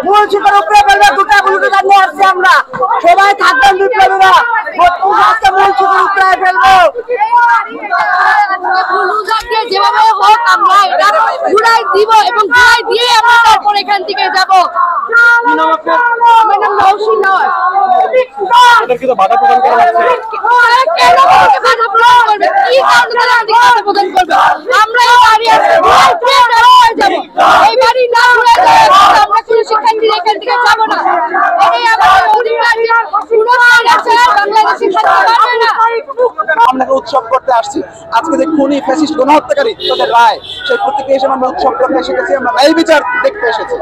Municipal উপরে ফেলবে গোটা গুলোকে নিয়ে আসছি আমরা সবাই থাকবেন বিপ্লবীরা মুন্সিপাল উপরে ফেলবো যেভাবে হোক আমরা এটা ঘুরাই দিব এবং ঘুরাই দিয়ে আমরা তারপর এখান থেকে যাবো। বাধা প্রদান করা হচ্ছে। আমরা এই বাড়ি এই বাড়ি না ঘুরে আমরা কোনো শিক্ষার্থী এখান থেকে যাবো না। আমরা উৎসব করতে আসছি আজকে যে খুনি ফ্যাসিস্ট গণহত্যাকারী তাদের রায় সেই প্রত্যেকে এসে আমরা উৎসব করতে এসেছি, আমরা ন্যায় বিচার দেখতে এসেছি।